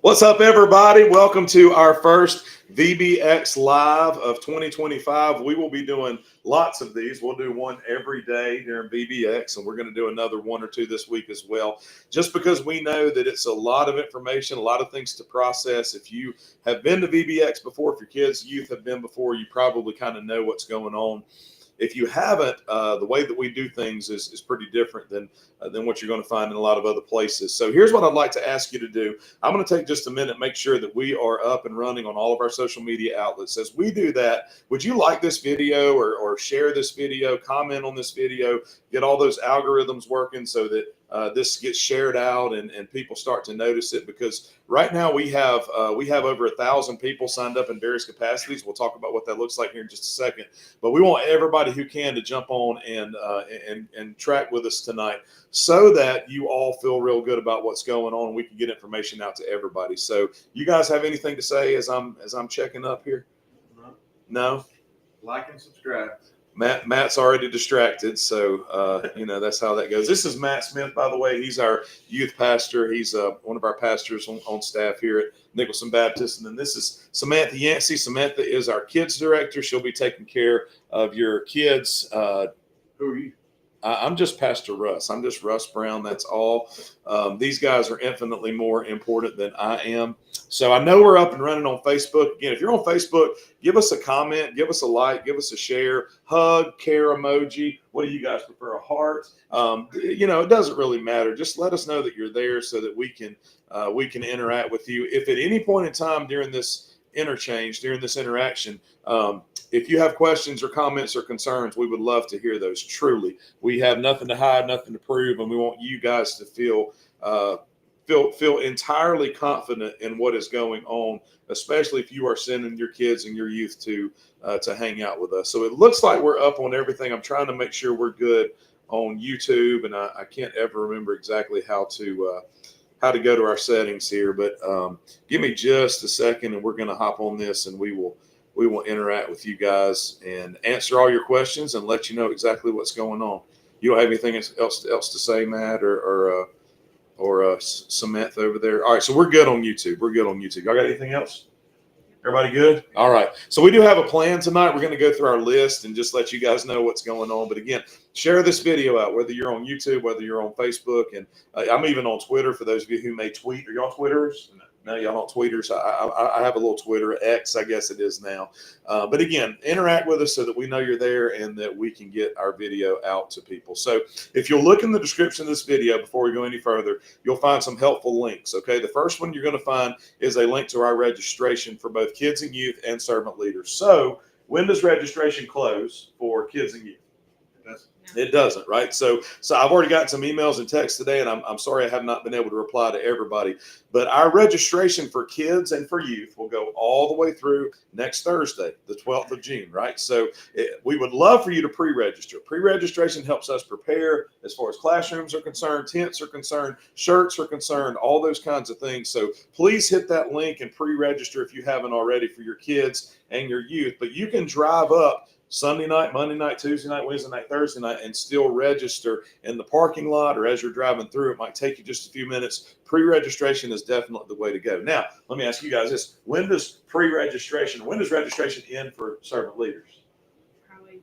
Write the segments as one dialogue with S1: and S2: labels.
S1: What's up, everybody? Welcome to our first VBX Live of 2025. We will be doing lots of these. We'll do one every day during VBX, and we're going to do another one or two this week as well, just because we know that it's a lot of information, a lot of things to process. If you have been to VBX before, if your kids, youth have been before, you probably kind of know what's going on. If you haven't, the way that we do things is pretty different than what you're going to find in a lot of other places. So here's what I'd like to ask you to do. I'm going to take just a minute, make sure that we are up and running on all of our social media outlets. As we do that, would you like this video or share this video, comment on this video, get all those algorithms working so that this gets shared out and people start to notice it? Because right now we have over 1,000 people signed up in various capacities. We'll talk about what that looks like here in just a second. But we want everybody who can to jump on and track with us tonight, so that you all feel real good about what's going on and we can get information out to everybody. So you guys have anything to say as I'm checking up here? No?
S2: Like and subscribe.
S1: Matt's already distracted, so that's how that goes. This is Matt Smith, by the way. He's our youth pastor. He's one of our pastors on staff here at Nicholson Baptist. And then this is Samantha Yancey. Samantha is our kids director. She'll be taking care of your kids.
S2: Who are you?
S1: I'm just Pastor Russ. I'm just Russ Brown. That's all. These guys are infinitely more important than I am. So I know we're up and running on Facebook. Again, if you're on Facebook, give us a comment, give us a like, give us a share, hug, care emoji. What do you guys prefer? A heart? It doesn't really matter. Just let us know that you're there so that we can interact with you. If at any point in time during this interaction, if you have questions or comments or concerns, we would love to hear those. Truly, we have nothing to hide, nothing to prove, and we want you guys to feel entirely confident in what is going on, especially if you are sending your kids and your youth to hang out with us. So it looks like we're up on everything. I'm trying to make sure we're good on YouTube, and I can't ever remember exactly how to go to our settings here, but give me just a second and we're going to hop on this and we will interact with you guys and answer all your questions and let you know exactly what's going on. You don't have anything else to say, Matt or Samantha over there? All right, so we're good on YouTube. Y'all got anything else? Everybody good? All right. So we do have a plan tonight. We're going to go through our list and just let you guys know what's going on. But again, share this video out, whether you're on YouTube, whether you're on Facebook, and I'm even on Twitter for those of you who may tweet. Are y'all Twitters? No, y'all don't tweeters. I have a little Twitter, X, I guess it is now. But again, interact with us so that we know you're there and that we can get our video out to people. So if you'll look in the description of this video before we go any further, you'll find some helpful links. Okay, the first one you're going to find is a link to our registration for both kids and youth and servant leaders. So when does registration close for kids and youth? It doesn't, right? So I've already gotten some emails and texts today, and I'm sorry I have not been able to reply to everybody. But our registration for kids and for youth will go all the way through next Thursday, the 12th of June, right? So we would love for you to pre-register. Pre-registration helps us prepare as far as classrooms are concerned, tents are concerned, shirts are concerned, all those kinds of things. So please hit that link and pre-register if you haven't already for your kids and your youth. But you can drive up Sunday night, Monday night, Tuesday night, Wednesday night, Thursday night, and still register in the parking lot or as you're driving through. It might take you just a few minutes. Pre-registration is definitely the way to go. Now, let me ask you guys this. When does registration end for servant leaders?
S3: Probably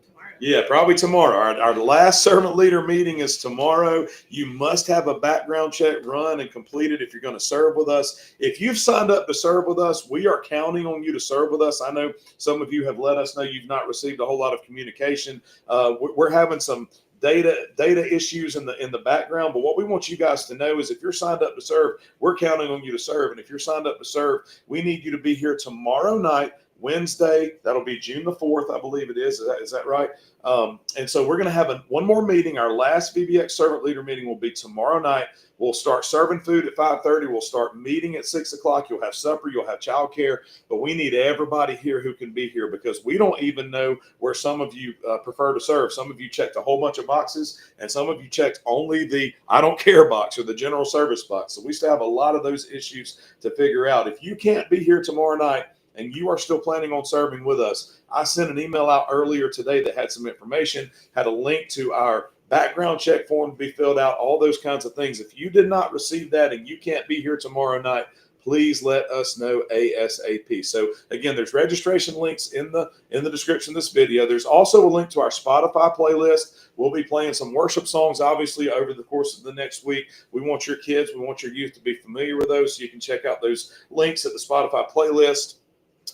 S3: tomorrow.
S1: Yeah, probably tomorrow. Our last servant leader meeting is tomorrow. You must have a background check run and completed if you're going to serve with us. If you've signed up to serve with us, we are counting on you to serve with us. I know some of you have let us know you've not received a whole lot of communication. We're having some data issues in the background, but what we want you guys to know is if you're signed up to serve, we're counting on you to serve. And if you're signed up to serve, we need you to be here tomorrow night, Wednesday. That'll be June the 4th, I believe it is. Is that right? And so we're going to have one more meeting. Our last VBX servant leader meeting will be tomorrow night. We'll start serving food at 5:30. We'll start meeting at 6 o'clock. You'll have supper. You'll have childcare. But we need everybody here who can be here because we don't even know where some of you prefer to serve. Some of you checked a whole bunch of boxes, and some of you checked only the I don't care box or the general service box. So we still have a lot of those issues to figure out. If you can't be here tomorrow night, and you are still planning on serving with us, I sent an email out earlier today that had some information, had a link to our background check form to be filled out, all those kinds of things. If you did not receive that and you can't be here tomorrow night, please let us know ASAP. So again, there's registration links in the description of this video. There's also a link to our Spotify playlist. We'll be playing some worship songs, obviously, over the course of the next week. We want your kids, we want your youth to be familiar with those, so you can check out those links at the Spotify playlist.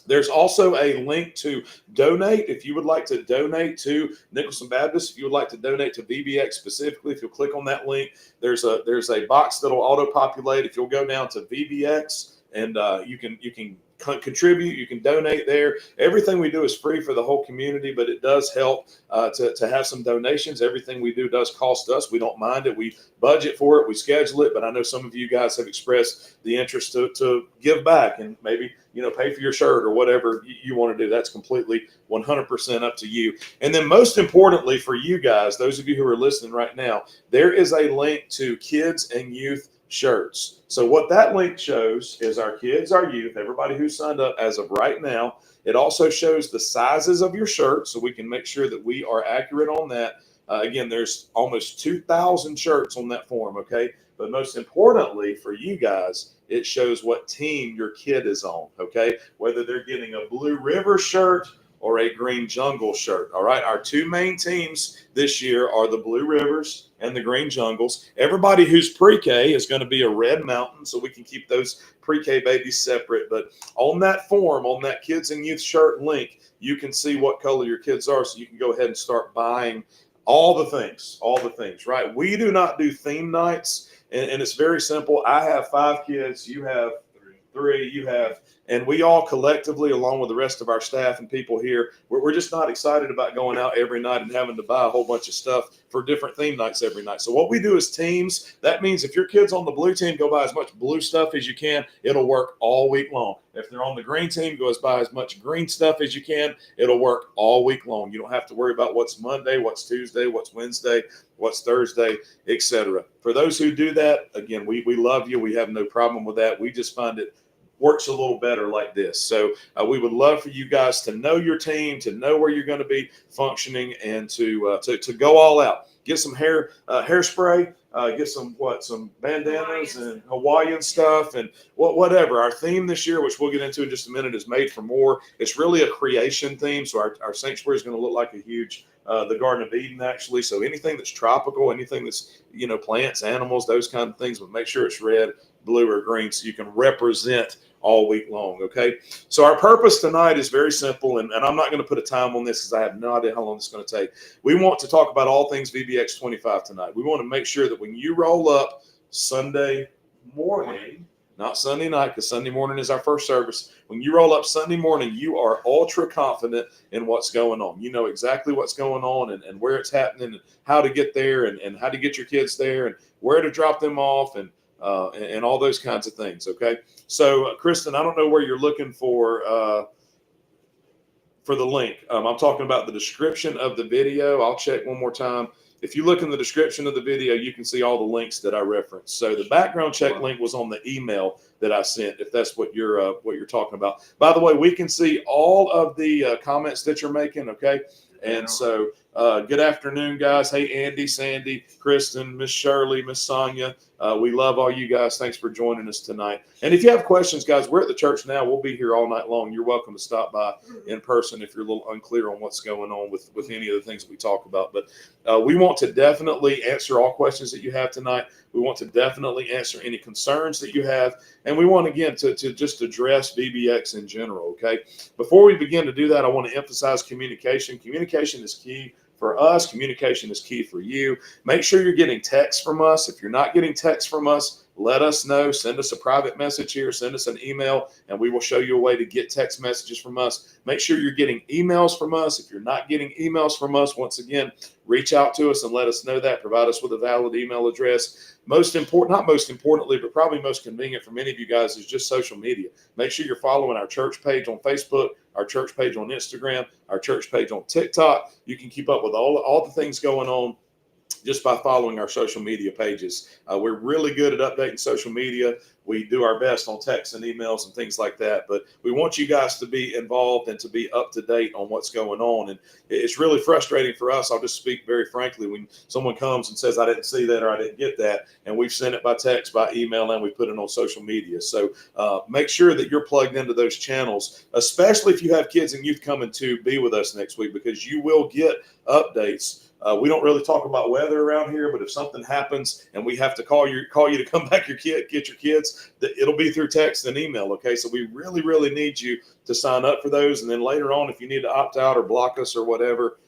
S1: There's also a link to donate. If you would like to donate to Nicholson Baptist, if you would like to donate to VBX specifically, if you'll click on that link, there's a box that'll auto-populate. If you'll go down to VBX and you can contribute, you can donate there. Everything we do is free for the whole community, but it does help to have some donations. Everything we do does cost us. We don't mind it. We budget for it. We schedule it. But I know some of you guys have expressed the interest to give back and maybe, pay for your shirt or whatever you want to do. That's completely 100% up to you. And then most importantly for you guys, those of you who are listening right now, there is a link to kids and youth shirts. So what that link shows is our kids, our youth, everybody who signed up as of right now. It also shows the sizes of your shirt, so we can make sure that we are accurate on that. Again, there's almost 2,000 shirts on that form, okay? But most importantly for you guys, it shows what team your kid is on, okay? Whether they're getting a Blue River shirt or a Green Jungle shirt. All right. Our two main teams this year are the Blue Rivers and the Green Jungles. Everybody who's pre-K is going to be a Red Mountain, so we can keep those pre-K babies separate. But on that form, on that kids and youth shirt link, you can see what color your kids are, so you can go ahead and start buying all the things, right? We do not do theme nights, and it's very simple. I have 5 kids. You have 3. You have, and we all collectively, along with the rest of our staff and people here, we're just not excited about going out every night and having to buy a whole bunch of stuff for different theme nights every night. So what we do is teams. That means if your kid's on the blue team, go buy as much blue stuff as you can. It'll work all week long. If they're on the green team, go buy as much green stuff as you can. It'll work all week long. You don't have to worry about what's Monday, what's Tuesday, what's Wednesday, what's Thursday, etc. For those who do that, again, we love you. We have no problem with that. We just find it works a little better like this. So we would love for you guys to know your team, to know where you're going to be functioning, and to go all out. Get some hairspray, get some bandanas and Hawaiian stuff and whatever. Our theme this year, which we'll get into in just a minute, is Made for More. It's really a creation theme. So our sanctuary is going to look like a huge the Garden of Eden, actually. So anything that's tropical, anything that's, plants, animals, those kind of things, but make sure it's red, blue, or green so you can represent all week long, okay? So our purpose tonight is very simple, and I'm not going to put a time on this because I have no idea how long it's going to take. We want to talk about all things VBX 25 tonight. We want to make sure that when you roll up Sunday morning, not Sunday night, because Sunday morning is our first service. When you roll up Sunday morning, you are ultra confident in what's going on. You know exactly what's going on and where it's happening and how to get there and how to get your kids there and where to drop them off and all those kinds of things, okay? So, Kristen, I don't know where you're looking for the link. I'm talking about the description of the video. I'll check one more time. If you look in the description of the video, you can see all the links that I referenced. So the background check link was on the email that I sent, if that's what you're talking about. By the way, we can see all of the comments that you're making, okay? And so good afternoon, guys. Hey, Andy, Sandy, Kristen, Miss Shirley, Miss Sonia. We love all you guys. Thanks for joining us tonight. And if you have questions, guys, we're at the church now. We'll be here all night long. You're welcome to stop by in person if you're a little unclear on what's going on with any of the things we talk about. But we want to definitely answer all questions that you have tonight. We want to definitely answer any concerns that you have. And we want, again, to just address VBX in general, okay? Before we begin to do that, I want to emphasize communication. Communication is key for us. Communication is key for you. Make sure you're getting texts from us. If you're not getting texts from us, let us know. Send us a private message here. Send us an email, and we will show you a way to get text messages from us. Make sure you're getting emails from us. If you're not getting emails from us, once again, reach out to us and let us know that. Provide us with a valid email address. Most important, not most importantly, but probably most convenient for many of you guys is just social media. Make sure you're following our church page on Facebook, our church page on Instagram, our church page on TikTok. You can keep up with all the things going on just by following our social media pages. We're really good at updating social media. We do our best on texts and emails and things like that, but we want you guys to be involved and to be up to date on what's going on. And it's really frustrating for us. I'll just speak very frankly. When someone comes and says, I didn't see that or I didn't get that, and we've sent it by text, by email, and we put it on social media. So make sure that you're plugged into those channels, especially if you have kids and youth coming to be with us next week, because you will get updates. We don't really talk about weather around here, but if something happens and we have to call you to come back get your kids, it'll be through text and email. Okay. So we really, really need you to sign up for those. And then later on, if you need to opt out or block us or whatever,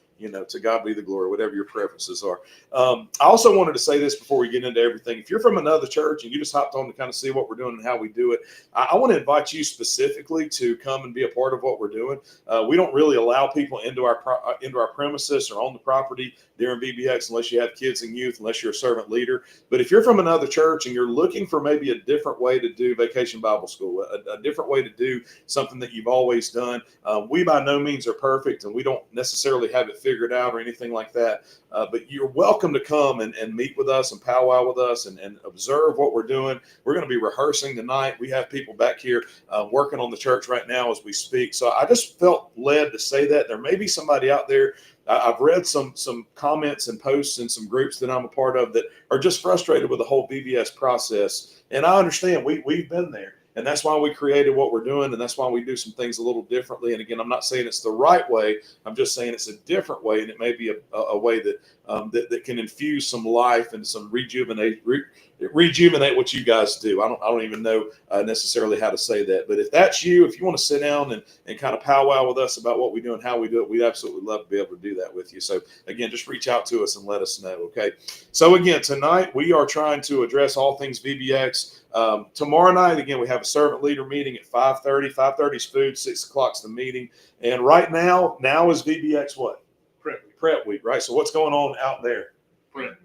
S1: to God be the glory, whatever your preferences are. I also wanted to say this before we get into everything. If you're from another church and you just hopped on to kind of see what we're doing and how we do it, I want to invite you specifically to come and be a part of what we're doing. We don't really allow people into our premises or on the property during VBX unless you have kids and youth, unless you're a servant leader. But if you're from another church and you're looking for maybe a different way to do Vacation Bible School, a different way to do something that you've always done, we by no means are perfect, and we don't necessarily have it figured out or anything like that. But you're welcome to come and meet with us and powwow with us and observe what we're doing. We're going to be rehearsing tonight. We have people back here working on the church right now as we speak. So I just felt led to say that. There may be somebody out there. I've read some comments and posts in some groups that I'm a part of that are just frustrated with the whole VBS process. And I understand we've been there. And that's why we created what we're doing. And that's why we do some things a little differently. And again, I'm not saying it's the right way. I'm just saying it's a different way. And it may be a way that can infuse some life and some rejuvenate what you guys do. I don't even know necessarily how to say that. But if that's you, if you want to sit down and kind of powwow with us about what we do and how we do it, we'd absolutely love to be able to do that with you. So again, just reach out to us and let us know. Okay. So again, tonight we are trying to address all things VBX. Tomorrow night, again, we have a servant leader meeting at 5:30. 5:30 is food, 6 o'clock is the meeting. And right now is VBX what? Prep week, right? So what's going on out there?
S2: Prep.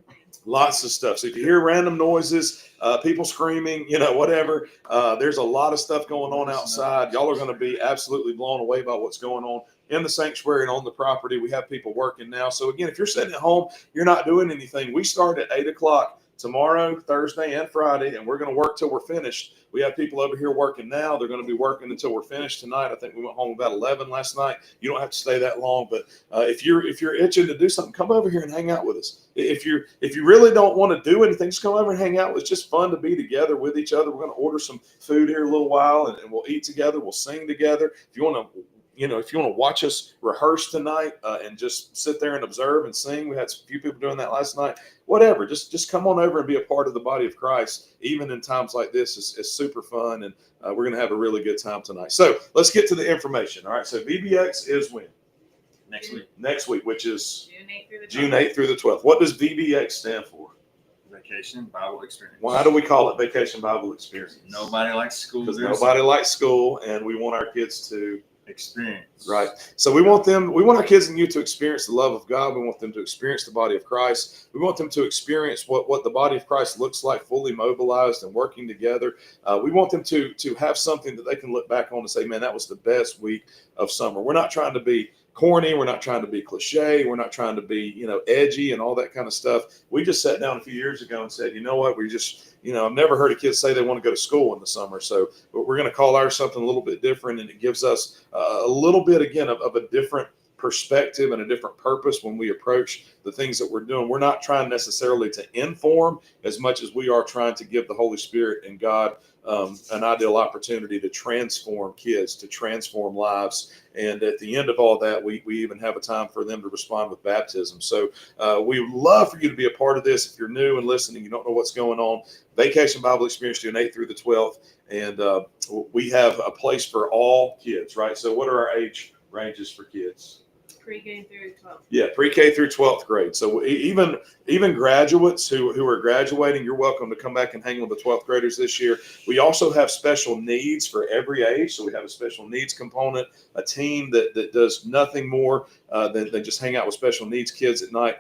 S1: Lots of stuff. So if you hear random noises, people screaming, whatever, there's a lot of stuff going on outside. Y'all are going to be absolutely blown away by what's going on in the sanctuary and on the property. We have people working now. So again, if you're sitting at home, you're not doing anything. We start at 8 o'clock tomorrow, Thursday, and Friday, and we're going to work till we're finished. We have people over here working now. They're going to be working until we're finished tonight. I think we went home about 11 last night. You don't have to stay that long, but if you're itching to do something, come over here and hang out with us. If you really don't want to do anything, just come over and hang out. It's just fun to be together with each other. We're going to order some food here in a little while, and we'll eat together. We'll sing together. If you want to watch us rehearse tonight and just sit there and observe and sing, we had a few people doing that last night. Whatever, just come on over and be a part of the body of Christ. Even in times like this, it's super fun, and we're going to have a really good time tonight. So let's get to the information. All right, so VBX is when? Next week, which is June 8th through the 12th. What does VBX stand for?
S2: Vacation Bible Experience.
S1: Why do we call it Vacation Bible Experience?
S2: Nobody likes school.
S1: Because nobody likes school, and we want our kids to
S2: experience.
S1: Right. So we want our kids and youth to experience the love of God. We want them to experience the body of Christ. We want them to experience what the body of Christ looks like, fully mobilized and working together. We want them to have something that they can look back on and say, man, that was the best week of summer. We're not trying to be corny. We're not trying to be cliche. We're not trying to be, edgy and all that kind of stuff. We just sat down a few years ago and said, you know what, we just, I've never heard a kid say they want to go to school in the summer. So we're going to call ours something a little bit different. And it gives us a little bit, again, of a different perspective and a different purpose when we approach the things that we're doing. We're not trying necessarily to inform as much as we are trying to give the Holy Spirit and God an ideal opportunity to transform kids, to transform lives. And at the end of all that, we even have a time for them to respond with baptism. So we would love for you to be a part of this. If you're new and listening, you don't know what's going on, Vacation Bible Experience, June 8th through the 12th. And we have a place for all kids, right? So what are our age ranges for kids?
S3: Pre-K through 12th.
S1: Yeah, pre-K through 12th grade. So even graduates who are graduating, you're welcome to come back and hang with the 12th graders this year. We also have special needs for every age. So we have a special needs component, a team that does nothing more than just hang out with special needs kids at night.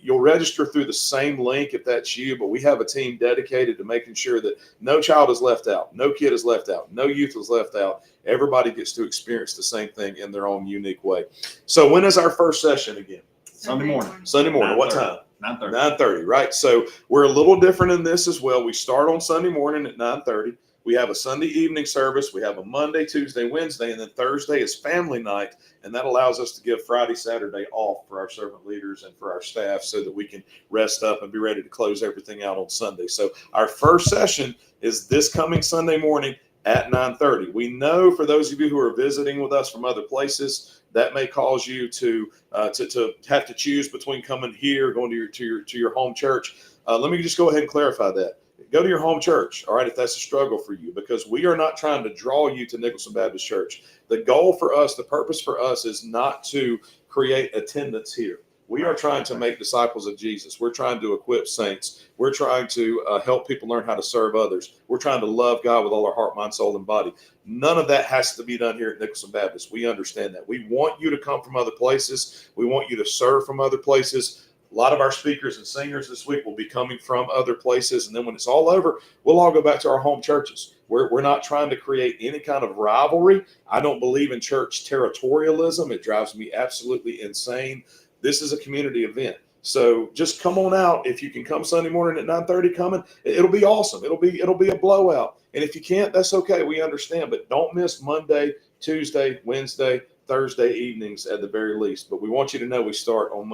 S1: You'll register through the same link if that's you, but we have a team dedicated to making sure that no child is left out, no kid is left out, no youth is left out. Everybody gets to experience the same thing in their own unique way. So when is our first session again?
S2: Sunday morning.
S1: Sunday morning. What time?
S2: 9:30.
S1: 9:30, right? So we're a little different in this as well. We start on Sunday morning at 9:30. We have a Sunday evening service. We have a Monday, Tuesday, Wednesday, and then Thursday is family night. And that allows us to give Friday, Saturday off for our servant leaders and for our staff so that we can rest up and be ready to close everything out on Sunday. So our first session is this coming Sunday morning at 9:30. We know for those of you who are visiting with us from other places, that may cause you to have to choose between coming here, going to your home church. Let me just go ahead and clarify that. Go to your home church, all right, if that's a struggle for you, because we are not trying to draw you to Nicholson Baptist Church. The goal for us, the purpose for us is not to create attendance here. We are trying to make disciples of Jesus. We're trying to equip saints. We're trying to help people learn how to serve others. We're trying to love God with all our heart, mind, soul, and body. None of that has to be done here at Nicholson Baptist. We understand that. We want you to come from other places. We want you to serve from other places. A lot of our speakers and singers this week will be coming from other places. And then when it's all over, we'll all go back to our home churches. We're not trying to create any kind of rivalry. I don't believe in church territorialism. It drives me absolutely insane. This is a community event. So just come on out. If you can come Sunday morning at 9:30, coming, it'll be awesome. It'll be a blowout. And if you can't, that's okay. We understand. But don't miss Monday, Tuesday, Wednesday, Thursday evenings at the very least. But we want you to know we start on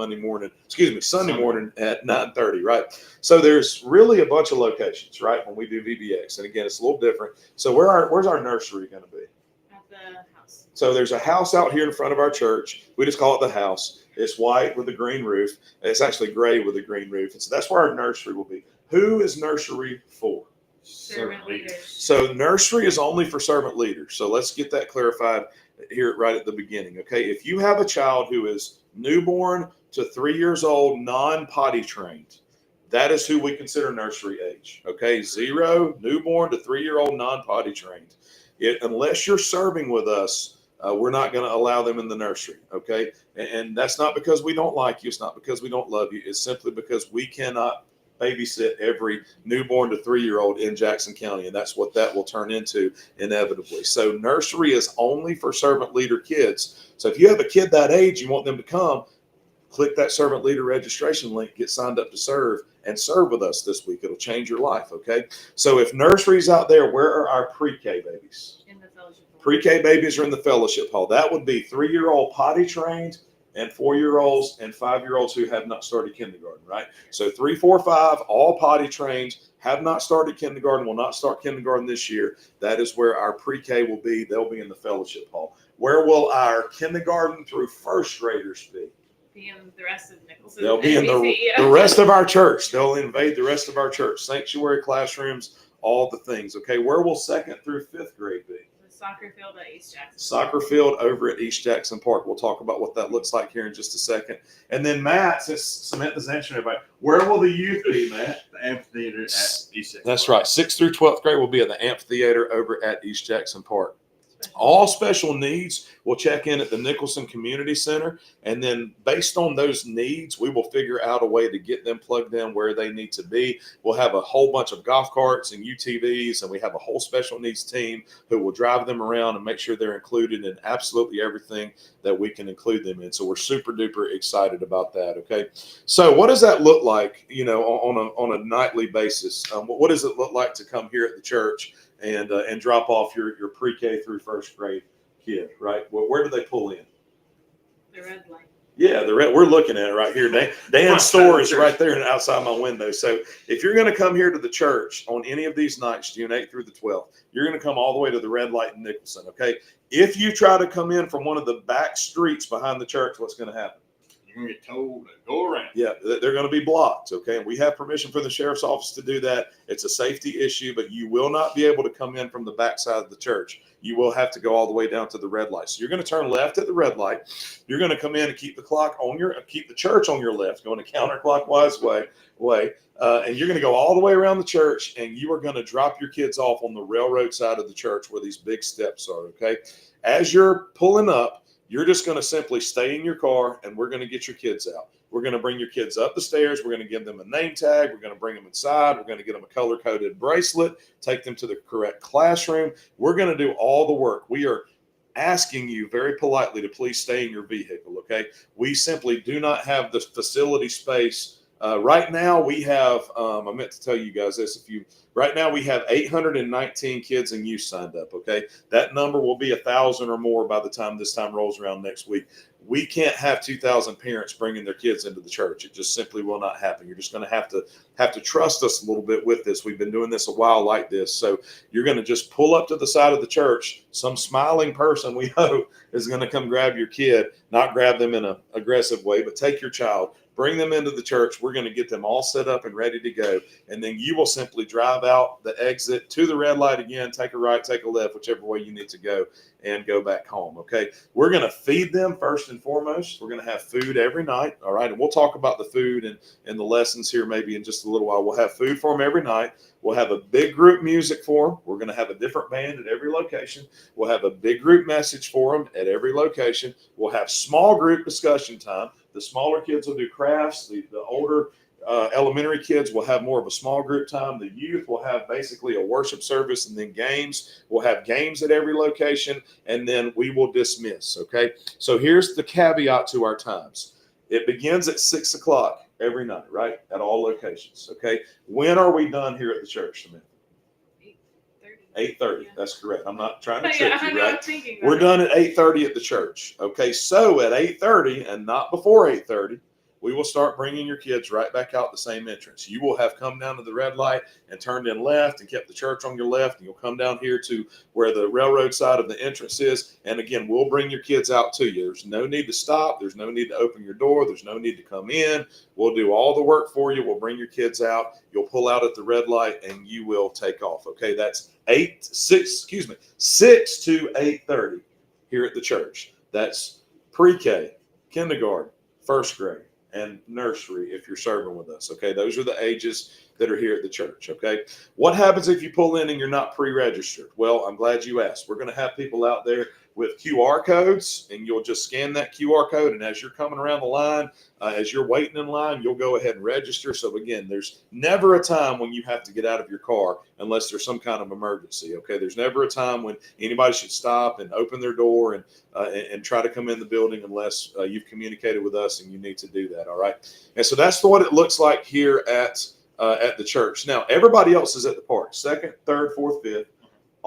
S1: Sunday morning at 9:30, right? So there's really a bunch of locations, right, when we do VBX. And again, it's a little different. So where's our nursery going to be?
S3: At the house.
S1: So there's a house out here in front of our church. We just call it the house. It's white with a green roof. It's actually gray with a green roof. And so that's where our nursery will be. Who is nursery for?
S3: Servant leaders.
S1: So nursery is only for servant leaders. So let's get that clarified here right at the beginning. Okay. If you have a child who is newborn to 3 years old, non-potty trained, that is who we consider nursery age. Okay. 0, newborn to 3-year-old, non-potty trained. Unless you're serving with us, we're not going to allow them in the nursery. Okay. And that's not because we don't like you. It's not because we don't love you. It's simply because we cannot babysit every newborn to 3-year-old in Jackson County. And that's what that will turn into inevitably. So nursery is only for servant leader kids. So if you have a kid that age, you want them to come, click that servant leader registration link, get signed up to serve, and serve with us this week. It'll change your life. Okay. So if nursery's out there, where are our pre-K babies?
S3: In the fellowship hall.
S1: Pre-K babies are in the fellowship hall. That would be 3-year-old potty trained and 4-year-olds and 5-year-olds who have not started kindergarten, right? So 3, 4, 5, all potty trained, have not started kindergarten, will not start kindergarten this year. That is where our pre-K will be. They'll be in the fellowship hall. Where will our kindergarten through first graders be?
S3: Be in the rest of Nicholson.
S1: They'll be in the rest of our church. They'll invade the rest of our church. Sanctuary classrooms, all the things. Okay, where will 2nd through 5th grade be?
S3: Soccer field at East Jackson.
S1: Soccer field over at East Jackson Park. We'll talk about what that looks like here in just a second. And then Matt, since Samantha's answering everybody, where will the youth be, Matt?
S2: The amphitheater at East Jackson.
S1: That's right. 6th through 12th grade will be at the amphitheater over at East Jackson Park. All special needs will check in at the Nicholson Community Center. And then based on those needs, we will figure out a way to get them plugged in where they need to be. We'll have a whole bunch of golf carts and UTVs, and we have a whole special needs team who will drive them around and make sure they're included in absolutely everything that we can include them in. So we're super duper excited about that. Okay. So what does that look like, on a nightly basis? What does it look like to come here at the church and drop off your pre-K through first grade kid, right? Well, where do they pull in?
S3: The red light.
S1: Yeah, we're looking at it right here. Dan's store is right there outside my window. So if you're going to come here to the church on any of these nights, June 8th through the 12th, you're going to come all the way to the red light in Nicholson, okay? If you try to come in from one of the back streets behind the church, what's going to happen?
S2: You're going to get told to go around.
S1: Yeah, they're going to be blocked, okay? And we have permission from the sheriff's office to do that. It's a safety issue, but you will not be able to come in from the backside of the church. You will have to go all the way down to the red light. So you're going to turn left at the red light. You're going to come in and keep the church on your left, going a counterclockwise way. And you're going to go all the way around the church, and you are going to drop your kids off on the railroad side of the church where these big steps are, okay? As you're pulling up, you're just going to simply stay in your car, and we're going to get your kids out. We're going to bring your kids up the stairs. We're going to give them a name tag. We're going to bring them inside. We're going to get them a color-coded bracelet, take them to the correct classroom. We're going to do all the work. We are asking you very politely to please stay in your vehicle, okay? We simply do not have the facility space Right now we have, I meant to tell you guys this, right now we have 819 kids and youth signed up. Okay. That number will be 1,000 or more by the time this time rolls around next week. We can't have 2,000 parents bringing their kids into the church. It just simply will not happen. You're just going to have to trust us a little bit with this. We've been doing this a while like this. So you're going to just pull up to the side of the church. Some smiling person, we hope, is going to come grab your kid, not grab them in an aggressive way, but take your child, bring them into the church. We're going to get them all set up and ready to go. And then you will simply drive out the exit to the red light again, take a right, take a left, whichever way you need to go, and go back home. Okay. We're going to feed them first and foremost. We're going to have food every night. All right. And we'll talk about the food and the lessons here maybe in just a little while. We'll have food for them every night. We'll have a big group music for them. We're going to have a different band at every location. We'll have a big group message for them at every location. We'll have small group discussion time. The smaller kids will do crafts. The older elementary kids will have more of a small group time. The youth will have basically a worship service and then games. We'll have games at every location, and then we will dismiss. Okay. So here's the caveat to our times. It begins at 6 o'clock every night, right? At all locations. Okay. When are we done here at the church, Samantha? 8:30.
S3: Yeah.
S1: That's correct. I'm not trying to
S3: Yeah,
S1: trick
S3: I
S1: you,
S3: know,
S1: right?
S3: I'm thinking
S1: We're
S3: about
S1: done at 8:30 at the church. Okay, so at 8:30 and not before 8:30, we will start bringing your kids right back out the same entrance. You will have come down to the red light and turned in left and kept the church on your left, and you'll come down here to where the railroad side of the entrance is. And again, we'll bring your kids out to you. There's no need to stop. There's no need to open your door. There's no need to come in. We'll do all the work for you. We'll bring your kids out. You'll pull out at the red light and you will take off. Okay, that's 6 to 8:30 here at the church. That's pre-K, kindergarten, first grade, and nursery if you're serving with us. Okay, those are the ages that are here at the church. Okay, what happens if you pull in and you're not pre-registered? Well, I'm glad you asked. We're going to have people out there with QR codes, and you'll just scan that QR code, and as you're coming around the line, as you're waiting in line, you'll go ahead and register. So again, there's never a time when you have to get out of your car unless there's some kind of emergency. Okay, there's never a time when anybody should stop and open their door and try to come in the building unless you've communicated with us and you need to do that. All right, and so that's what it looks like here at the church. Now everybody else is at the park. Second, third, fourth, fifth.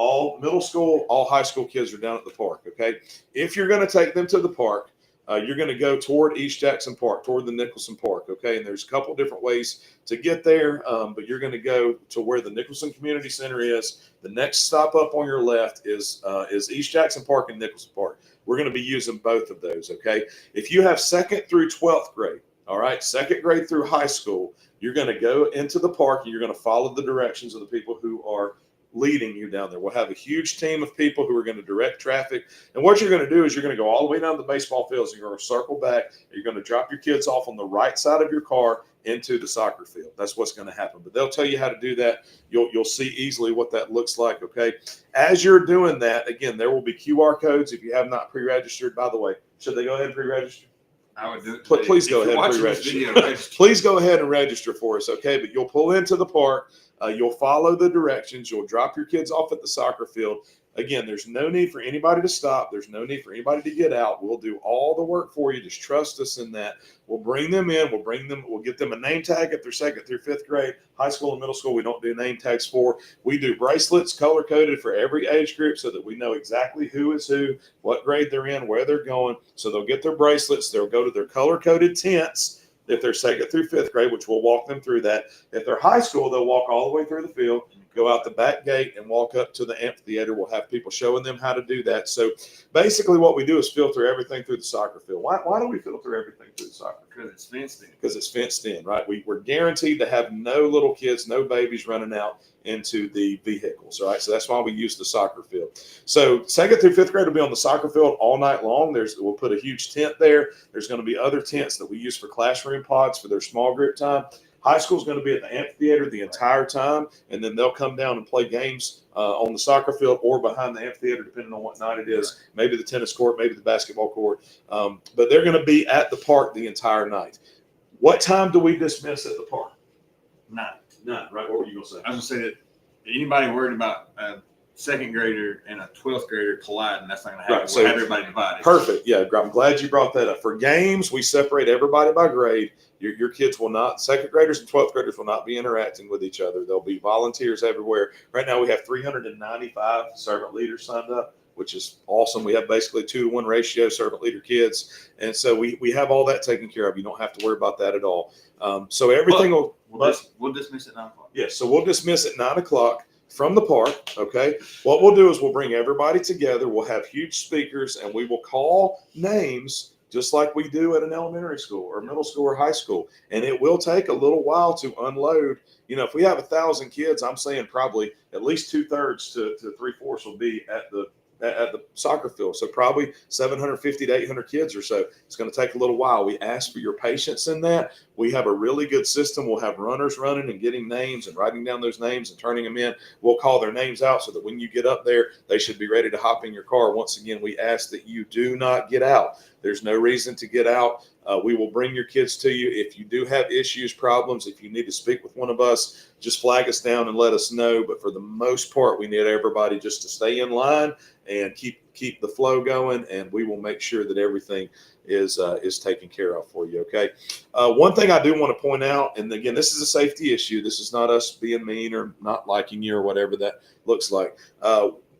S1: All middle school, all high school kids are down at the park. Okay, if you're going to take them to the park, you're going to go toward East Jackson Park, toward the Nicholson Park. Okay, and there's a couple different ways to get there, but you're going to go to where the Nicholson Community Center is. The next stop up on your left is East Jackson Park and Nicholson Park. We're going to be using both of those. Okay, if you have second through 12th grade, all right, second grade through high school, you're going to go into the park and you're going to follow the directions of the people who are leading you down there. We'll have a huge team of people who are going to direct traffic. And what you're going to do is you're going to go all the way down to the baseball fields and you're going to circle back. And you're going to drop your kids off on the right side of your car into the soccer field. That's what's going to happen. But they'll tell you how to do that. You'll see easily what that looks like. Okay. As you're doing that, again, there will be QR codes if you have not pre-registered. By the way, should they go ahead and pre-register?
S2: I would do it.
S1: Please go ahead and pre-register. Please go ahead and register for us, okay? But you'll pull into the park. You'll follow the directions. You'll drop your kids off at the soccer field. Again, there's no need for anybody to stop. There's no need for anybody to get out. We'll do all the work for you. Just trust us in that. We'll bring them in. We'll get them a name tag if they're second through fifth grade. High school and middle school, we don't do name tags for. We do bracelets color-coded for every age group so that we know exactly who is who, what grade they're in, where they're going. So they'll get their bracelets. They'll go to their color-coded tents if they're second through fifth grade, which we'll walk them through that. If they're high school, they'll walk all the way through the field, go out the back gate and walk up to the amphitheater. We'll have people showing them how to do that. So basically what we do is filter everything through the soccer field. Why do we filter everything through the soccer field?
S2: Because it's fenced in.
S1: Because it's fenced in, right? We're guaranteed to have no little kids, no babies running out into the vehicles, right? So that's why we use the soccer field. So second through fifth grade will be on the soccer field all night long. We'll put a huge tent there. There's going to be other tents that we use for classroom pods for their small group time. High school is going to be at the amphitheater the entire time, and then they'll come down and play games on the soccer field or behind the amphitheater, depending on what night it is. Maybe the tennis court, maybe the basketball court. But they're going to be at the park the entire night. What time do we dismiss at the park?
S2: 9.
S1: None, right? What were you going to say?
S2: I was going to say that anybody worried about second grader and a 12th grader collide, and that's not going to happen.
S1: Right,
S2: We'll
S1: so-
S2: have everybody divided.
S1: Perfect. Yeah, I'm glad you brought that up. For games, we separate everybody by grade. Your kids will not, second graders and 12th graders will not be interacting with each other. There'll be volunteers everywhere. Right now, we have 395 servant leaders signed up, which is awesome. We have basically 2-to-1 ratio servant leader kids. And so we have all that taken care of. You don't have to worry about that at all. So everything will.
S2: We'll dismiss at 9 o'clock.
S1: Yes, so we'll dismiss at 9 o'clock from the park, okay? What we'll do is we'll bring everybody together. We'll have huge speakers, and we will call names just like we do at an elementary school or middle school or high school. And it will take a little while to unload. You know, if we have 1,000 kids, I'm saying probably at least 2/3 to 3/4 will be at the soccer field. So probably 750 to 800 kids or so. It's going to take a little while. We ask for your patience in that. We have a really good system. We'll have runners running and getting names and writing down those names and turning them in. We'll call their names out so that when you get up there, they should be ready to hop in your car. Once again, we ask that you do not get out. There's no reason to get out. We will bring your kids to you. If you do have issues, problems, if you need to speak with one of us, just flag us down and let us know. But for the most part, we need everybody just to stay in line and keep the flow going, and we will make sure that everything is taken care of for you. Okay. One thing I do want to point out, and again, this is a safety issue. This is not us being mean or not liking you or whatever that looks like.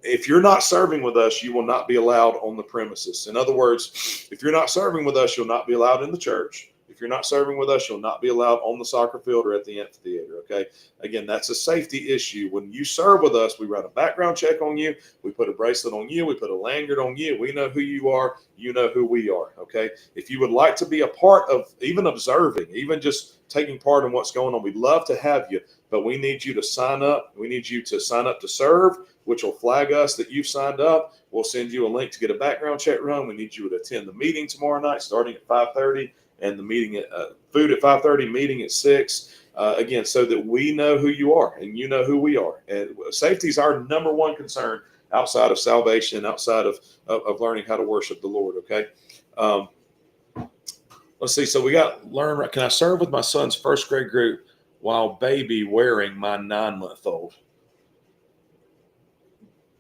S1: If you're not serving with us, you will not be allowed on the premises. In other words, if you're not serving with us, you'll not be allowed in the church. If you're not serving with us, you'll not be allowed on the soccer field or at the amphitheater. Okay. Again, that's a safety issue. When you serve with us, we run a background check on you. We put a bracelet on you. We put a lanyard on you. We know who you are. You know who we are. Okay. If you would like to be a part of even observing, even just taking part in what's going on, we'd love to have you, but we need you to sign up. We need you to sign up to serve, which will flag us that you've signed up. We'll send you a link to get a background check run. We need you to attend the meeting tomorrow night, starting at 5:30. And the meeting at food at 5:30, meeting at 6. Again, so that we know who you are and you know who we are. And safety is our number one concern outside of salvation, outside of learning how to worship the Lord. Okay. Let's see. So we got learn. Can I serve with my son's first grade group while baby wearing my 9-month-old?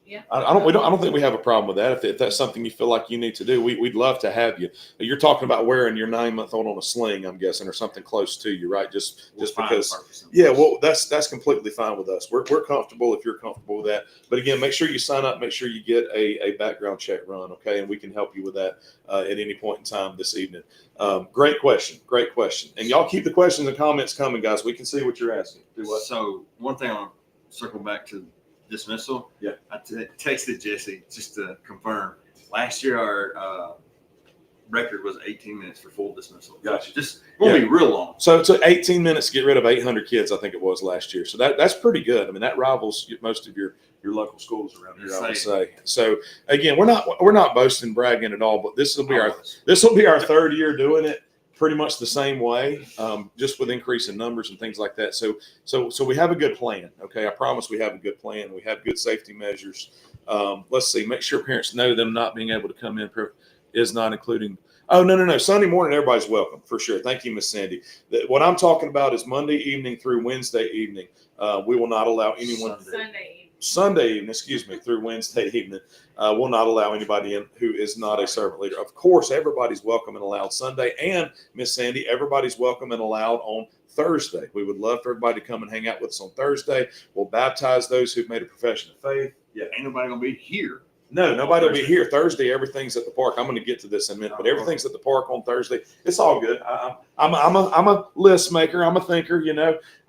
S3: Yeah.
S1: I don't think we have a problem with that. If that's something you feel like you need to do, we'd love to have you. You're talking about wearing your 9-month-old on a sling, I'm guessing, or something close to you, right? Just because. Yeah, well, that's completely fine with us. We're comfortable if you're comfortable with that. But again, make sure you sign up. Make sure you get a background check run, okay? And we can help you with that at any point in time this evening. Great question. And y'all keep the questions and comments coming, guys. We can see what you're asking. Do what?
S2: So one thing I want to circle back to dismissal.
S1: Yeah.
S2: I texted Jesse just to confirm. Last year, our record was 18 minutes for full dismissal.
S1: Gotcha.
S2: Just won't be real long.
S1: So it took 18 minutes to get rid of 800 kids, I think it was last year. So that's pretty good. I mean, that rivals most of your local schools around here, I would say. So again, we're not boasting, bragging at all, but this will be our third year doing it pretty much the same way, just with increase in numbers and things like that. So we have a good plan. Okay. I promise we have a good plan. We have good safety measures. Let's see, make sure parents know them not being able to come in is not including. Oh, no. Sunday morning, everybody's welcome for sure. Thank you, Miss Sandy. What I'm talking about is Monday evening through Wednesday evening. We will not allow anyone. Sunday evening, through Wednesday evening. Will not allow anybody in who is not a servant leader. Of course, everybody's welcome and allowed Sunday. And Miss Sandy, everybody's welcome and allowed on Thursday. We would love for everybody to come and hang out with us on Thursday. We'll baptize those who've made a profession of faith.
S2: Yeah, ain't nobody gonna be here.
S1: No, nobody will be here Thursday. Everything's at the park. I'm going to get to this in a minute, but everything's at the park on Thursday. It's all good. I'm a list maker. I'm a thinker,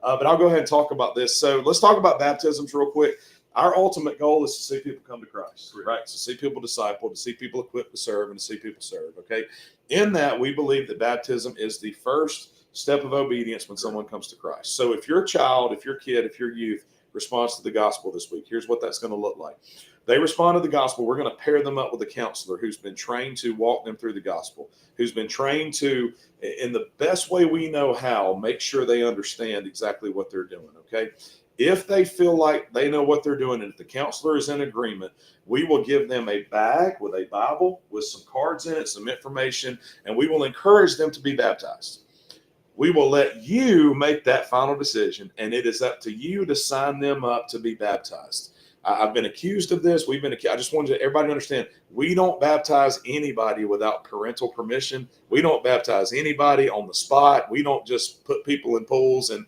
S1: but I'll go ahead and talk about this. So let's talk about baptisms real quick. Our ultimate goal is to see people come to Christ, right? To see people discipled, to see people equipped to serve, and to see people serve. Okay. In that, we believe that baptism is the first step of obedience when someone comes to Christ. So if you're a child, if you're a kid, if you're youth, responds to the gospel this week, here's what that's going to look like. They respond to the gospel. We're going to pair them up with a counselor who's been trained to walk them through the gospel, who's been trained to, in the best way we know how, make sure they understand exactly what they're doing. Okay. If they feel like they know what they're doing, and if the counselor is in agreement, we will give them a bag with a Bible, with some cards in it, some information, and we will encourage them to be baptized. we will let you make that final decision, and it is up to you to sign them up to be baptized. I've been accused of this. I just wanted everybody to understand, we don't baptize anybody without parental permission. We don't baptize anybody on the spot. We don't just put people in pools and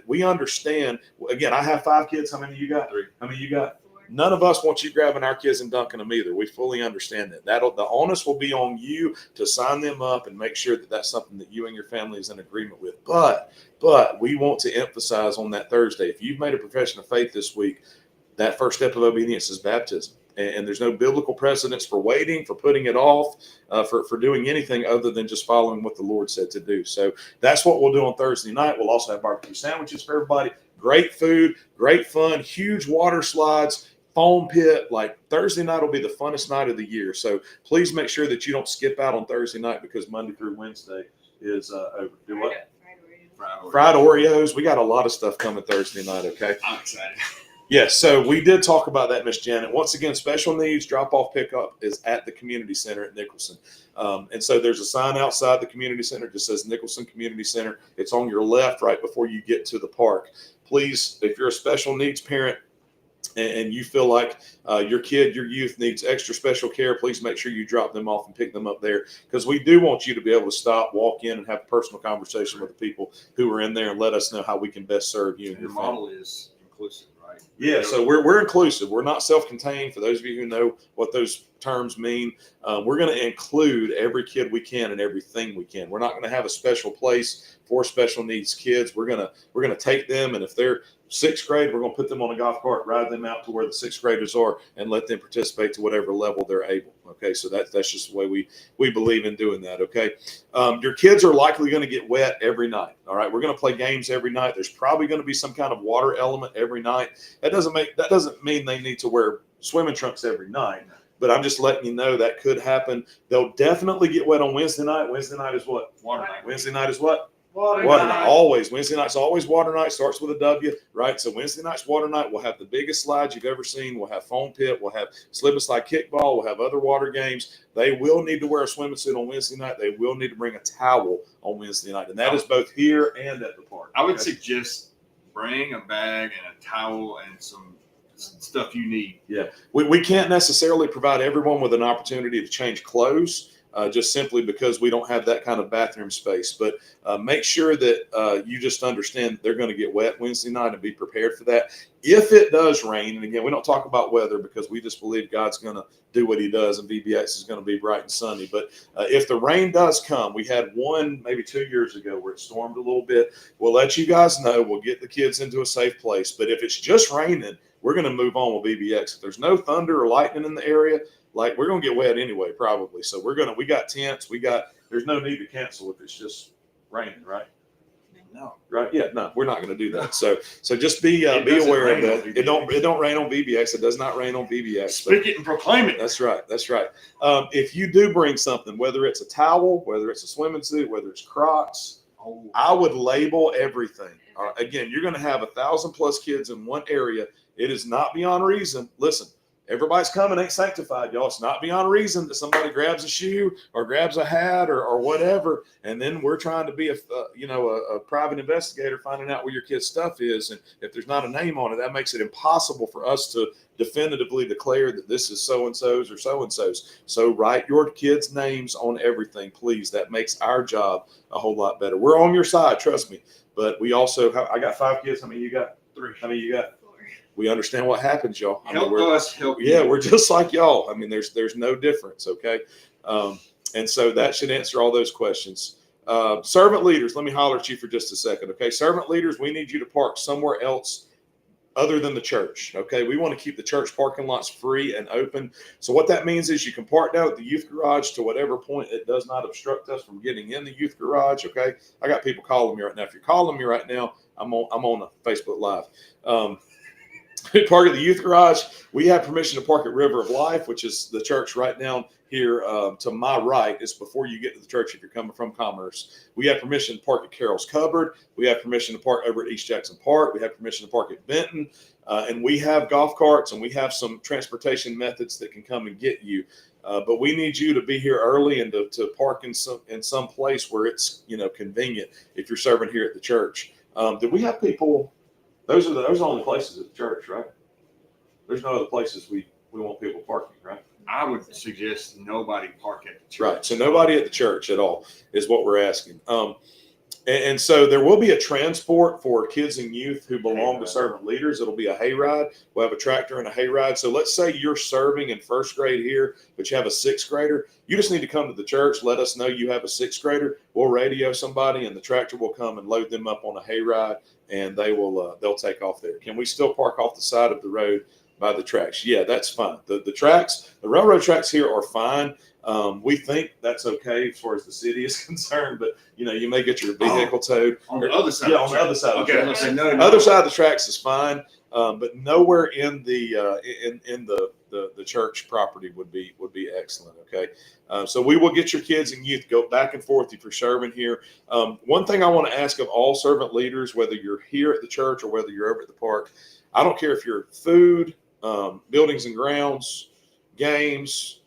S1: we understand. Again, I have 5 kids. How many you got?
S2: 3.
S1: How many you got? None of us want you grabbing our kids and dunking them either. We fully understand that. The onus will be on you to sign them up and make sure that that's something that you and your family is in agreement with. But we want to emphasize on that Thursday, if you've made a profession of faith this week, that first step of obedience is baptism. And there's no biblical precedence for waiting, for putting it off, for doing anything other than just following what the Lord said to do. So that's what we'll do on Thursday night. We'll also have barbecue sandwiches for everybody. Great food, great fun, huge water slides, foam pit. Like Thursday night will be the funnest night of the year. So please make sure that you don't skip out on Thursday night, because Monday through Wednesday is over. Do what? Fried Oreos. We got a lot of stuff coming Thursday night, okay?
S2: I'm excited.
S1: Yes, so we did talk about that, Miss Janet. Once again, special needs drop-off pickup is at the community center at Nicholson. And so there's a sign outside the community center that says Nicholson Community Center. It's on your left right before you get to the park. Please, if you're a special needs parent and you feel like your kid, your youth needs extra special care, please make sure you drop them off and pick them up there, because we do want you to be able to stop, walk in, and have a personal conversation with the people who are in there and let us know how we can best serve you and your
S2: The
S1: family.
S2: model is inclusive, right?
S1: Yeah, so we're inclusive. We're not self-contained. For those of you who know what those terms mean, we're going to include every kid we can and everything we can. We're not going to have a special place for special needs kids. We're going to take them, and if they're 6th grade, we're going to put them on a golf cart, ride them out to where the 6th graders are, and let them participate to whatever level they're able. Okay, so that's just the way we believe in doing that. Okay, your kids are likely going to get wet every night. All right, we're going to play games every night. There's probably going to be some kind of water element every night. That doesn't mean they need to wear swimming trunks every night, but I'm just letting you know that could happen. They'll definitely get wet on Wednesday night. Wednesday night is what?
S2: Water night.
S1: Wednesday night is what?
S3: Water
S1: night. Always. Wednesday night's always water night. Starts with a W, right? So Wednesday night's water night. We'll have the biggest slides you've ever seen. We'll have foam pit. We'll have slip and slide kickball. We'll have other water games. They will need to wear a swimming suit on Wednesday night. They will need to bring a towel on Wednesday night. And that is both here and at the park.
S2: I would suggest bring a bag and a towel and some stuff you need.
S1: Yeah. We can't necessarily provide everyone with an opportunity to change clothes. Just simply because we don't have that kind of bathroom space. But make sure that you just understand they're going to get wet Wednesday night and be prepared for that. If it does rain, and again, we don't talk about weather because we just believe God's going to do what he does and VBX is going to be bright and sunny. But if the rain does come, we had one maybe 2 years ago where it stormed a little bit. We'll let you guys know. We'll get the kids into a safe place. But if it's just raining, we're going to move on with VBX. If there's no thunder or lightning in the area, like we're going to get wet anyway, probably. So we got tents. There's no need to cancel if it's just raining, right?
S2: No.
S1: Right. Yeah. No, we're not going to do that. So just be aware of that. It don't rain on VBX. It does not rain on VBX.
S2: Speak it and proclaim it.
S1: That's right. That's right. If you do bring something, whether it's a towel, whether it's a swimming suit, whether it's Crocs, I would label everything. Again, you're going to have 1,000+ kids in one area. It is not beyond reason. Listen, everybody's coming ain't sanctified, y'all. It's not beyond reason that somebody grabs a shoe or grabs a hat or whatever, and then we're trying to be a private investigator finding out where your kid's stuff is. And if there's not a name on it, that makes it impossible for us to definitively declare that this is so-and-so's or so-and-so's. So write your kids' names on everything, please. That makes our job a whole lot better. We're on your side, trust me. But we also I got 5 kids. How many you got?
S2: 3.
S1: How many you got? We understand what happens, y'all.
S2: Help us help you.
S1: Yeah, we're just like y'all. I mean, there's no difference, okay? And so that should answer all those questions. Servant leaders, let me holler at you for just a second, okay? Servant leaders, we need you to park somewhere else other than the church, okay? We want to keep the church parking lots free and open. So what that means is you can park down at the youth garage to whatever point it does not obstruct us from getting in the youth garage, okay? I got people calling me right now. If you're calling me right now, I'm on a Facebook Live. Park at the youth garage. We have permission to park at River of Life, which is the church right down here to my right. It's before you get to the church if you're coming from Commerce. We have permission to park at Carol's Cupboard. We have permission to park over at East Jackson Park. We have permission to park at Benton. And we have golf carts and we have some transportation methods that can come and get you. But we need you to be here early and to park in some place where it's convenient if you're serving here at the church. Do we have people? Those are the only places at the church, right? There's no other places we want people parking, right?
S2: I would suggest nobody park at the church.
S1: Right. So nobody at the church at all is what we're asking. And so there will be a transport for kids and youth who belong to servant leaders. It'll be a hayride. We'll have a tractor and a hayride. So let's say you're serving in first grade here, but you have a sixth grader. You just need to come to the church. Let us know you have a sixth grader. We'll radio somebody, and the tractor will come and load them up on a hayride, and they'll take off there. Can we still park off the side of the road by the tracks? Yeah, that's fine. The tracks, the railroad tracks here are fine. We think that's okay as far as the city is concerned, but you may get your vehicle towed
S2: on the other side.
S1: Yeah, on the other side.
S2: Okay,
S1: Of the tracks.
S2: no.
S1: Other side of the tracks is fine, but nowhere in the the church property would be excellent. Okay, so we will get your kids and youth go back and forth if you're serving here. One thing I want to ask of all servant leaders, whether you're here at the church or whether you're over at the park, I don't care if you're food, buildings and grounds, games,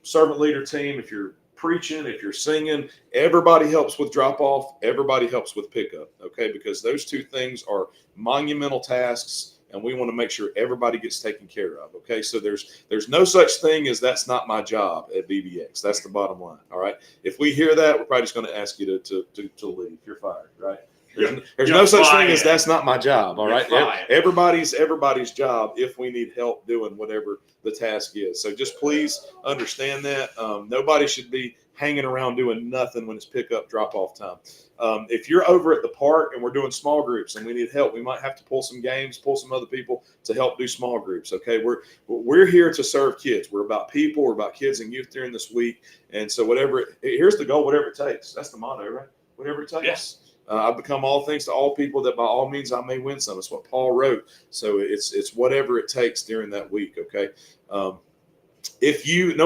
S1: servant leader team, if you're preaching, if you're singing, everybody helps with drop off, everybody helps with pickup, okay? Because those two things are monumental tasks, and we want to make sure everybody gets taken care of, okay? So there's no such thing as that's not my job at VBX. That's the bottom line, all right? If we hear that, we're probably just going to ask you to leave. You're fired, right? There's no such thing as that's not my job. All right. Everybody's job if we need help doing whatever the task is. So just please understand that. Nobody should be hanging around doing nothing when it's pick up, drop off time. If you're over at the park and we're doing small groups and we need help, we might have to pull some games, pull some other people to help do small groups. Okay. We're here to serve kids. We're about people. We're about kids and youth during this week. And so here's the goal, whatever it takes. That's the motto, right? Whatever it takes.
S2: Yes.
S1: I've become all things to all people that by all means I may win some. It's what Paul wrote. So it's whatever it takes during that week. Okay. No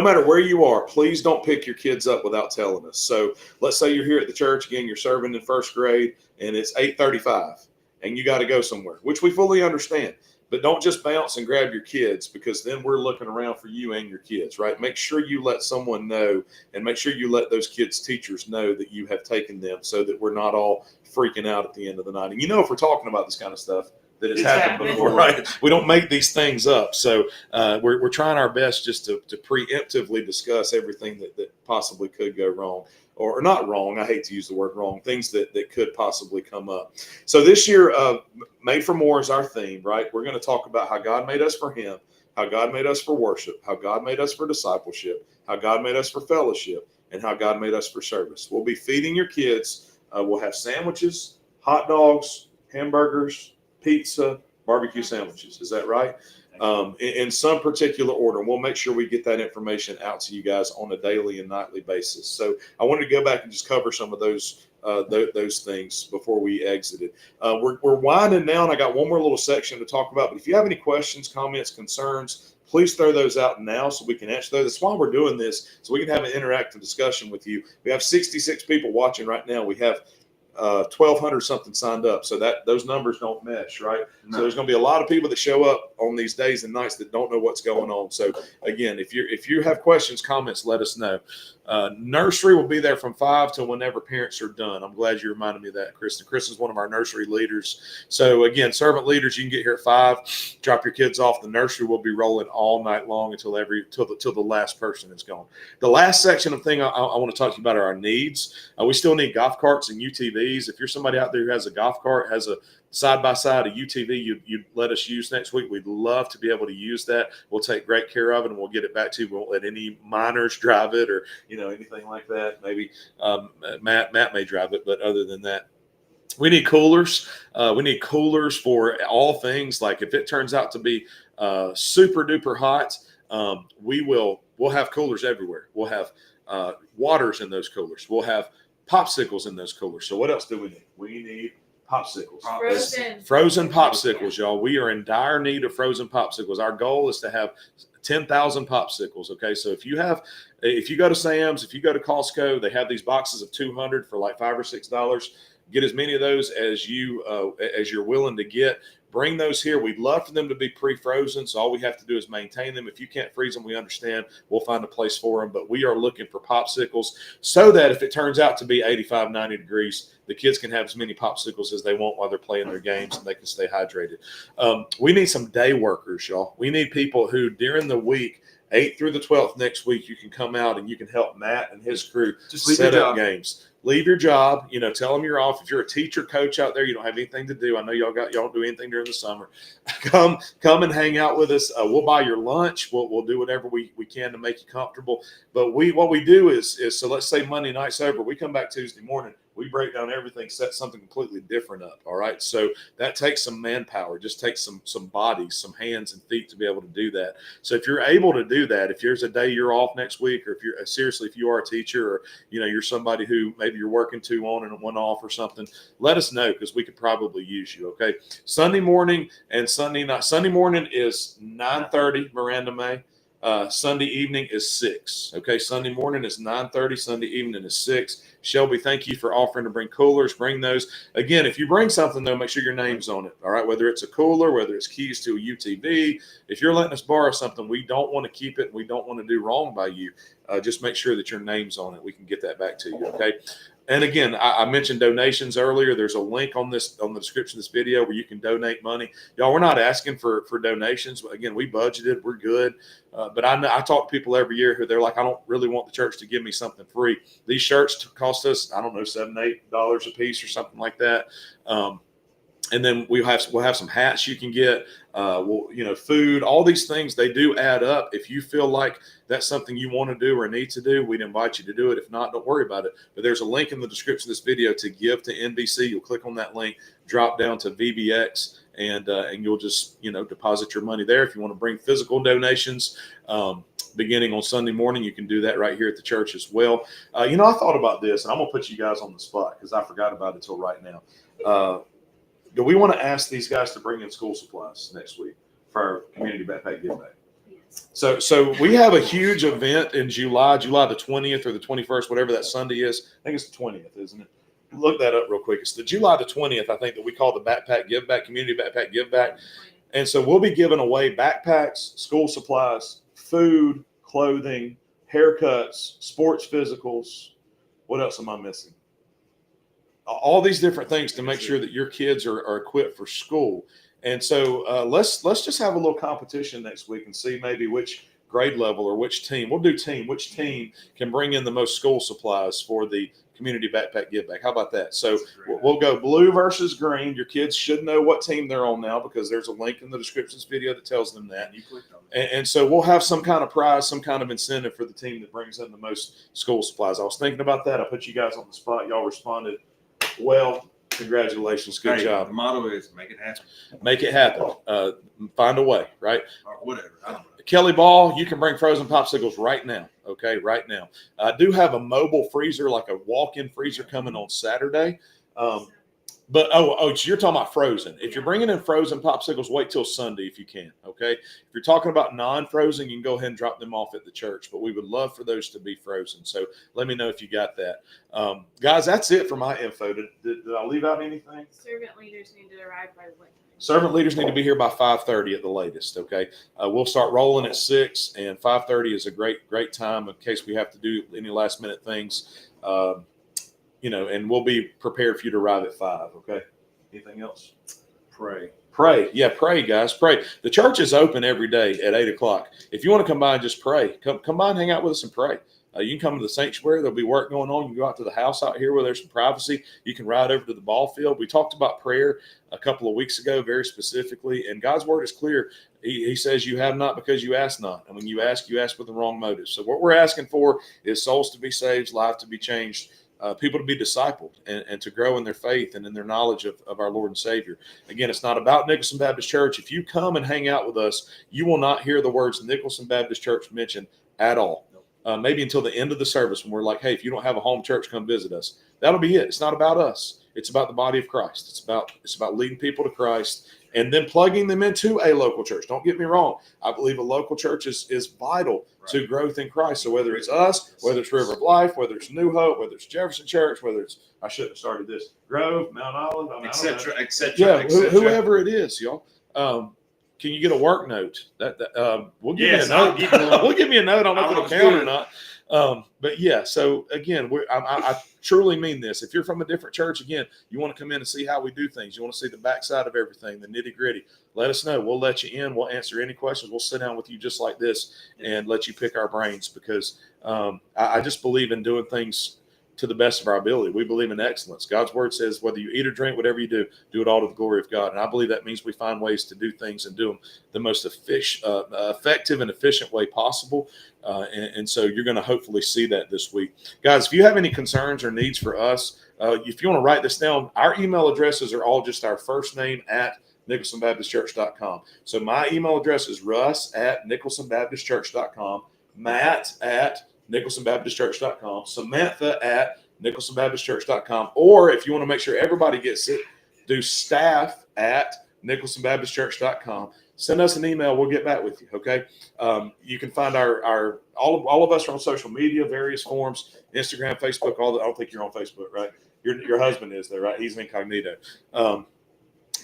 S1: matter where you are, please don't pick your kids up without telling us. So let's say you're here at the church again, you're serving in first grade and it's 8:35 and you got to go somewhere, which we fully understand. But don't just bounce and grab your kids, because then we're looking around for you and your kids, right? Make sure you let someone know, and make sure you let those kids' teachers know that you have taken them, so that we're not all freaking out at the end of the night. And if we're talking about this kind of stuff, that it's happened before, right? We don't make these things up. So we're trying our best just to preemptively discuss everything that possibly could go wrong. Or not wrong, I hate to use the word wrong, things that could possibly come up. So this year, Made for More is our theme, right? We're going to talk about how God made us for Him, how God made us for worship, how God made us for discipleship, how God made us for fellowship, and how God made us for service. We'll be feeding your kids. We'll have sandwiches, hot dogs, hamburgers, pizza, barbecue sandwiches. Is that right? In some particular order. We'll make sure we get that information out to you guys on a daily and nightly basis. So I wanted to go back and just cover some of those things before we exited. We're winding down. I got one more little section to talk about, but if you have any questions, comments, concerns, please throw those out now so we can answer those. That's why we're doing this, so we can have an interactive discussion with you. We have 66 people watching right now. We have 1,200 something signed up, so that those numbers don't mesh, right? No. So there's going to be a lot of people that show up on these days and nights that don't know what's going on. So again, if you have questions, comments, let us know. Nursery will be there from 5 to whenever parents are done. I'm glad you reminded me of that, Kristen. Chris is one of our nursery leaders. So again, servant leaders, you can get here at 5, drop your kids off. The nursery will be rolling all night long until the last person is gone. The last section of thing I want to talk to you about are our needs. We still need golf carts and UTVs. If you're somebody out there who has a golf cart, has a side-by-side, a UTV, you'd let us use next week. We'd love to be able to use that. We'll take great care of it, and we'll get it back to you. We won't let any minors drive it or anything like that. Maybe Matt may drive it, but other than that, we need coolers. We need coolers for all things. Like if it turns out to be super duper hot, we'll have coolers everywhere. We'll have waters in those coolers. We'll have popsicles in those coolers. So what else do we need? We need popsicles. Frozen popsicles, y'all. We are in dire need of frozen popsicles. Our goal is to have 10,000 popsicles. Okay. So if you go to Sam's, if you go to Costco, they have these boxes of 200 for like $5 or $6. Get as many of those as you're willing to get. bring those here. We'd love for them to be pre-frozen, so all we have to do is maintain them. If you can't freeze them, we understand. We'll find a place for them, but we are looking for popsicles so that if it turns out to be 85, 90 degrees, the kids can have as many popsicles as they want while they're playing their games, and they can stay hydrated. We need some day workers, y'all. We need people who during the week, 8th through the 12th next week, you can come out and you can help Matt and his crew
S2: Just leave
S1: set
S2: your
S1: up
S2: job.
S1: games. Leave your job, tell them you're off. If you're a teacher, coach out there, you don't have anything to do. I know y'all don't do anything during the summer. Come and hang out with us. We'll buy your lunch. We'll do whatever we can to make you comfortable. But what we do is so let's say Monday night's over. We come back Tuesday morning. We break down everything, set something completely different up. All right. So that takes some manpower, just takes some bodies, some hands and feet to be able to do that. So if you're able to do that, if there's a day you're off next week, or if you are a teacher, or you're somebody who maybe you're working 2 on and 1 off or something, let us know, because we could probably use you. Okay. Sunday morning and Sunday night. Sunday morning is 9:30, Miranda May. Sunday evening is 6. Okay, Sunday morning is 9:30. Sunday evening is 6. Shelby, thank you for offering to bring coolers. Bring those. Again, if you bring something, though, make sure your name's on it. All right, whether it's a cooler, whether it's keys to a UTV. If you're letting us borrow something, we don't want to keep it. We don't want to do wrong by you. Just make sure that your name's on it. We can get that back to you. Okay. And again, I mentioned donations earlier. There's a link on the description of this video where you can donate money. Y'all, we're not asking for donations. Again, we budgeted. We're good. But I talk to people every year who they're like, I don't really want the church to give me something free. These shirts cost us, I don't know, $7, $8 a piece or something like that. And then we'll have some hats you can get, food, all these things, they do add up. If you feel like that's something you want to do or need to do, we'd invite you to do it. If not, don't worry about it. But there's a link in the description of this video to give to NBC. You'll click on that link, drop down to VBX, and you'll just, deposit your money there. If you want to bring physical donations, beginning on Sunday morning, you can do that right here at the church as well. I thought about this, and I'm going to put you guys on the spot because I forgot about it till right now. Do we want to ask these guys to bring in school supplies next week for our community backpack give back?
S3: Yes.
S1: So we have a huge event in July the 20th or the 21st, whatever that Sunday is. I think it's the 20th, isn't it? Look that up real quick. It's the July the 20th, I think, that we call the backpack give back, community backpack give back. And so we'll be giving away backpacks, school supplies, food, clothing, haircuts, sports physicals. What else am I missing? All these different things to make sure that your kids are equipped for school. And so let's just have a little competition next week and see maybe which grade level or which team. We'll do which team can bring in the most school supplies for the community backpack give back. How about that? So we'll go blue versus green. Your kids should know what team they're on now, because there's a link in the description of this video that tells them that. And so we'll have some kind of prize, some kind of incentive for the team that brings in the most school supplies. I was thinking about that. I put you guys on the spot. Y'all responded well. Congratulations. Good job.
S2: The motto is make it happen.
S1: Make it happen. Find a way, right?
S2: Or whatever. I don't know.
S1: Kelly Ball, you can bring frozen popsicles right now. Okay, right now. I do have a mobile freezer, like a walk-in freezer, coming on Saturday. But so you're talking about frozen. If you're bringing in frozen popsicles, wait till Sunday if you can. Okay. If you're talking about non-frozen, you can go ahead and drop them off at the church. But we would love for those to be frozen. So let me know if you got that, guys. That's it for my info. Did I leave out anything?
S3: Servant leaders need to arrive by what time?
S1: Servant leaders need to be here by 5:30 at the latest. Okay. We'll start rolling at 6, and 5:30 is a great time in case we have to do any last minute things. And we'll be prepared for you to arrive at 5. Okay. Anything else?
S2: Pray.
S1: Yeah, pray, guys. Pray. The church is open every day at 8 o'clock. If you want to come by and just pray, come by and hang out with us and pray. You can come to the sanctuary. There'll be work going on. You can go out to the house out here where there's some privacy. You can ride over to the ball field. We talked about prayer a couple of weeks ago, very specifically, and God's word is clear. He says you have not because you ask not. And when you ask with the wrong motive. So what we're asking for is souls to be saved, lives to be changed, people to be discipled and to grow in their faith and in their knowledge of our Lord and Savior. Again, it's not about Nicholson Baptist Church. If you come and hang out with us, you will not hear the words Nicholson Baptist Church mentioned at all. Maybe until the end of the service when we're like, hey, if you don't have a home church, come visit us. That'll be it. It's not about us. It's about the body of Christ. It's about leading people to Christ and then plugging them into a local church. Don't get me wrong. I believe a local church is vital to growth in Christ. So whether it's us, whether it's River of Life, whether it's New Hope, whether it's Jefferson Church, whether it's, I shouldn't have started this, Grove, Mount Olive, I mean,
S2: etc.
S1: yeah, whoever it is, y'all. Can you get a work note? We'll give you a note. We'll give you a note. I don't know if it'll count or not. But yeah, so again, I truly mean this. If you're from a different church, again, you want to come in and see how we do things. You want to see the backside of everything, the nitty gritty. Let us know. We'll let you in. We'll answer any questions. We'll sit down with you just like this and let you pick our brains, because I just believe in doing things to the best of our ability. We believe in excellence. God's word says, whether you eat or drink, whatever you do it all to the glory of God. And I believe that means we find ways to do things and do them the most effective and efficient way possible. And so you're going to hopefully see that this week. Guys, if you have any concerns or needs for us, if you want to write this down, our email addresses are all just our first name at nicholsonbaptistchurch.com. So my email address is russ@nicholsonbaptistchurch.com, matt@nicholsonbaptistchurch.com, Samantha@nicholsonbaptistchurch.com, or if you want to make sure everybody gets it, do staff@nicholsonbaptistchurch.com. Send us an email. We'll get back with you. Okay. You can find all of us are on social media, various forms, Instagram, Facebook, all that. I don't think you're on Facebook, right? Your husband is there, right? He's incognito.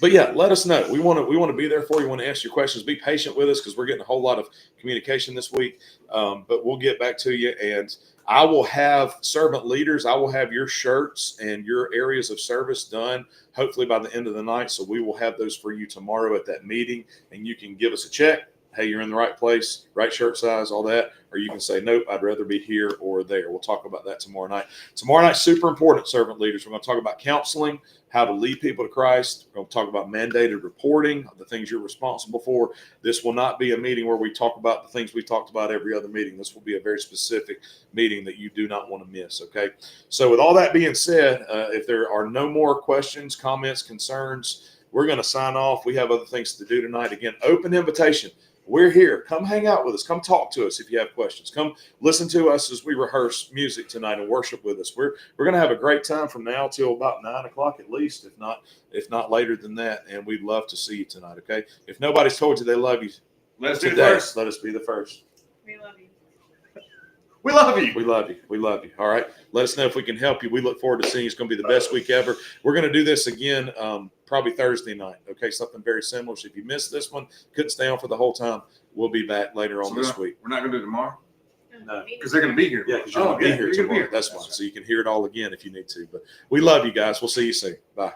S1: But yeah, let us know. We want to be there for you. We want to answer your questions. Be patient with us because we're getting a whole lot of communication this week. But we'll get back to you, and I will have servant leaders. I will have your shirts and your areas of service done hopefully by the end of the night. So we will have those for you tomorrow at that meeting, and you can give us a check. Hey, you're in the right place, right shirt size, all that. Or you can say, nope, I'd rather be here or there. We'll talk about that tomorrow night. Tomorrow night, super important, servant leaders. We're going to talk about counseling, how to lead people to Christ. We're going to talk about mandated reporting, the things you're responsible for. This will not be a meeting where we talk about the things we talked about every other meeting. This will be a very specific meeting that you do not want to miss, okay? So with all that being said, if there are no more questions, comments, concerns, we're going to sign off. We have other things to do tonight. Again, open invitation. We're here. Come hang out with us. Come talk to us if you have questions. Come listen to us as we rehearse music tonight and worship with us. We're going to have a great time from now till about 9 o'clock at least, if not later than that. And we'd love to see you tonight. Okay. If nobody's told you they love you,
S2: let's be the first.
S1: Let us be the first.
S3: We love you.
S2: We love you.
S1: We love you. We love you. All right. Let us know if we can help you. We look forward to seeing you. It's going to be the best week ever. We're going to do this again probably Thursday night. Okay. Something very similar. So if you missed this one, couldn't stay on for the whole time, we'll be back later on this week.
S2: We're not going to do it tomorrow?
S1: No.
S2: Because they're going to be here.
S1: Yeah, because you're going to be here tomorrow. That's why. So you can hear it all again if you need to. But we love you guys. We'll see you soon. Bye.